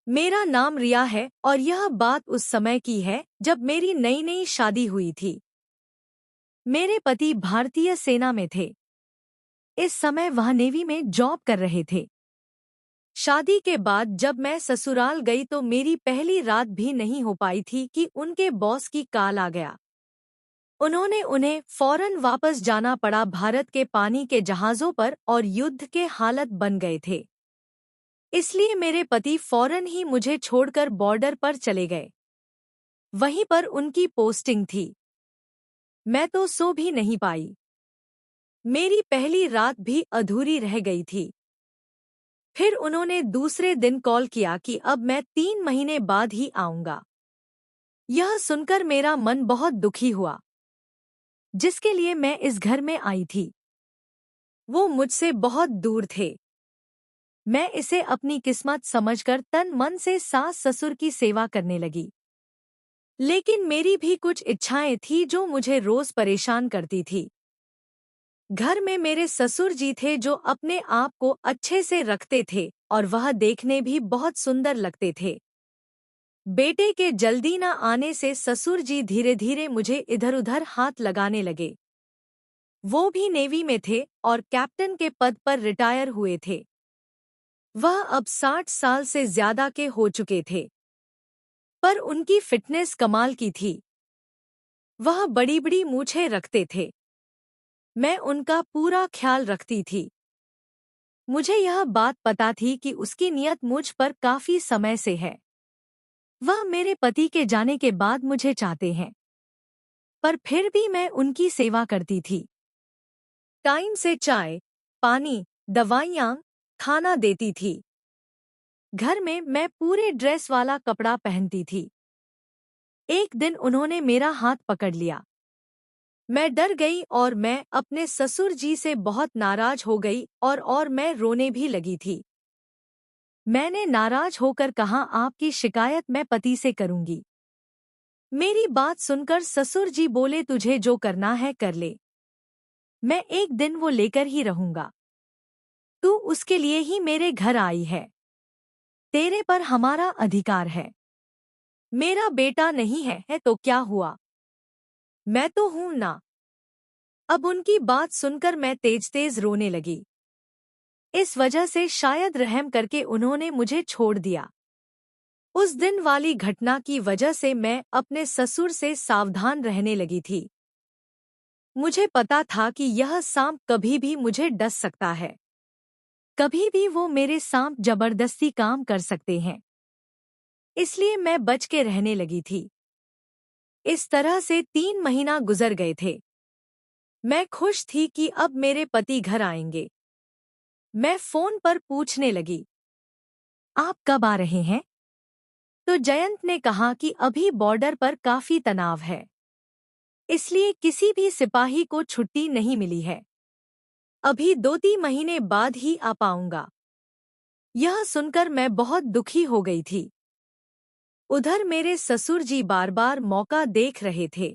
मेरा नाम रिया है और यह बात उस समय की है जब मेरी नई नई शादी हुई थी। मेरे पति भारतीय सेना में थे। इस समय वह नेवी में जॉब कर रहे थे। शादी के बाद जब मैं ससुराल गई तो मेरी पहली रात भी नहीं हो पाई थी कि उनके बॉस की कॉल आ गया। उन्होंने उन्हें फौरन वापस जाना पड़ा। भारत के पानी के जहाज़ों पर और युद्ध के हालत बन गए थे। इसलिए मेरे पति फौरन ही मुझे छोड़कर बॉर्डर पर चले गए। वहीं पर उनकी पोस्टिंग थी। मैं तो सो भी नहीं पाई। मेरी पहली रात भी अधूरी रह गई थी। फिर उन्होंने दूसरे दिन कॉल किया कि अब मैं 3 महीने बाद ही आऊंगा। यह सुनकर मेरा मन बहुत दुखी हुआ, जिसके लिए मैं इस घर में आई थी। वो मुझसे बहुत दूर थे। मैं इसे अपनी किस्मत समझकर तन मन से सास ससुर की सेवा करने लगी। लेकिन मेरी भी कुछ इच्छाएं थी जो मुझे रोज परेशान करती थी। घर में मेरे ससुर जी थे जो अपने आप को अच्छे से रखते थे और वह देखने भी बहुत सुंदर लगते थे। बेटे के जल्दी न आने से ससुर जी धीरे धीरे मुझे इधर उधर हाथ लगाने लगे। वो भी नेवी में थे और कैप्टन के पद पर रिटायर हुए थे। वह अब 60 साल से ज्यादा के हो चुके थे, पर उनकी फिटनेस कमाल की थी। वह बड़ी बड़ी मूछें रखते थे। मैं उनका पूरा ख्याल रखती थी। मुझे यह बात पता थी कि उसकी नियत मुझ पर काफी समय से है। वह मेरे पति के जाने के बाद मुझे चाहते हैं, पर फिर भी मैं उनकी सेवा करती थी। टाइम से चाय, पानी, दवाइयाँ, खाना देती थी। घर में मैं पूरे ड्रेस वाला कपड़ा पहनती थी। एक दिन उन्होंने मेरा हाथ पकड़ लिया। मैं डर गई और मैं अपने ससुर जी से बहुत नाराज हो गई और मैं रोने भी लगी थी। मैंने नाराज होकर कहा, आपकी शिकायत मैं पति से करूंगी। मेरी बात सुनकर ससुर जी बोले, तुझे जो करना है कर ले। मैं एक दिन वो लेकर ही रहूंगा। तू उसके लिए ही मेरे घर आई है। तेरे पर हमारा अधिकार है। मेरा बेटा नहीं है तो क्या हुआ? मैं तो हूं ना। अब उनकी बात सुनकर मैं तेज तेज रोने लगी। इस वजह से शायद रहम करके उन्होंने मुझे छोड़ दिया। उस दिन वाली घटना की वजह से मैं अपने ससुर से सावधान रहने लगी थी। मुझे पता था कि यह सांप कभी भी मुझे डस सकता है। कभी भी वो मेरे सांप जबरदस्ती काम कर सकते हैं। इसलिए मैं बच के रहने लगी थी। इस तरह से 3 महीना गुजर गए थे। मैं खुश थी कि अब मेरे पति घर आएंगे। मैं फोन पर पूछने लगी, आप कब आ रहे हैं? तो जयंत ने कहा कि अभी बॉर्डर पर काफी तनाव है, इसलिए किसी भी सिपाही को छुट्टी नहीं मिली है। अभी 2-3 महीने बाद ही आ पाऊंगा। यह सुनकर मैं बहुत दुखी हो गई थी। उधर मेरे ससुर जी बार बार मौका देख रहे थे।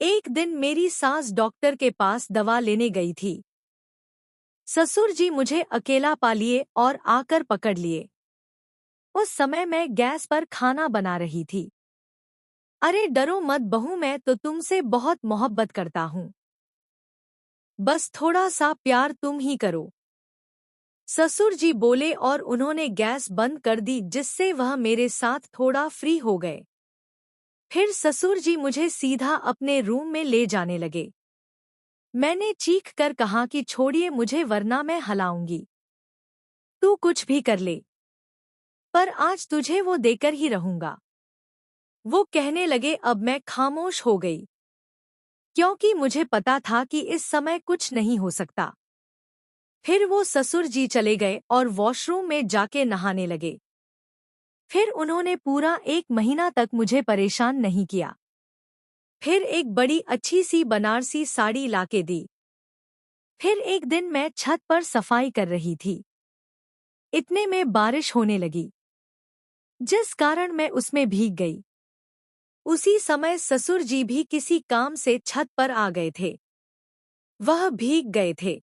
एक दिन मेरी सास डॉक्टर के पास दवा लेने गई थी। ससुर जी मुझे अकेला पा लिए और आकर पकड़ लिए। उस समय मैं गैस पर खाना बना रही थी। अरे डरो मत बहू, मैं तो तुमसे बहुत मोहब्बत करता हूँ। बस थोड़ा सा प्यार तुम ही करो। ससुर जी बोले और उन्होंने गैस बंद कर दी, जिससे वह मेरे साथ थोड़ा फ्री हो गए। फिर ससुर जी मुझे सीधा अपने रूम में ले जाने लगे। मैंने चीख कर कहा कि छोड़िए मुझे वरना मैं हलाऊंगी। तू कुछ भी कर ले, पर आज तुझे वो देकर ही रहूंगा। वो कहने लगे। अब मैं खामोश हो गई, क्योंकि मुझे पता था कि इस समय कुछ नहीं हो सकता। फिर वो ससुर जी चले गए और वॉशरूम में जाके नहाने लगे। फिर उन्होंने पूरा 1 महीना तक मुझे परेशान नहीं किया। फिर एक बड़ी अच्छी सी बनारसी साड़ी लाके दी। फिर एक दिन मैं छत पर सफाई कर रही थी। इतने में बारिश होने लगी, जिस कारण मैं उसमें भीग गई। उसी समय ससुर जी भी किसी काम से छत पर आ गए थे। वह भीग गए थे।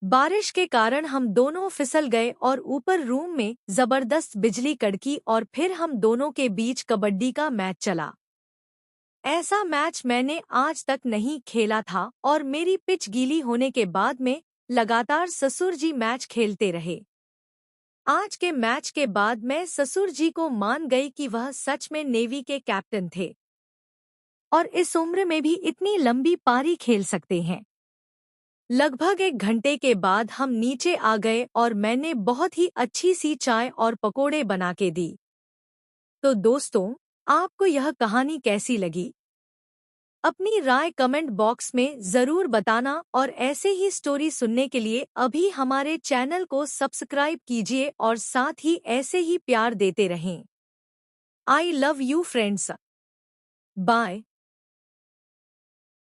बारिश के कारण हम दोनों फिसल गए और ऊपर रूम में जबरदस्त बिजली कड़की और फिर हम दोनों के बीच कबड्डी का मैच चला। ऐसा मैच मैंने आज तक नहीं खेला था और मेरी पिच गीली होने के बाद में लगातार ससुर जी मैच खेलते रहे। आज के मैच के बाद मैं ससुर जी को मान गई कि वह सच में नेवी के कैप्टन थे और इस उम्र में भी इतनी लंबी पारी खेल सकते हैं। लगभग 1 घंटे के बाद हम नीचे आ गए और मैंने बहुत ही अच्छी सी चाय और पकोड़े बना के दी। तो दोस्तों, आपको यह कहानी कैसी लगी? अपनी राय कमेंट बॉक्स में ज़रूर बताना और ऐसे ही स्टोरी सुनने के लिए अभी हमारे चैनल को सब्सक्राइब कीजिए और साथ ही ऐसे ही प्यार देते रहें। I love you friends. Bye.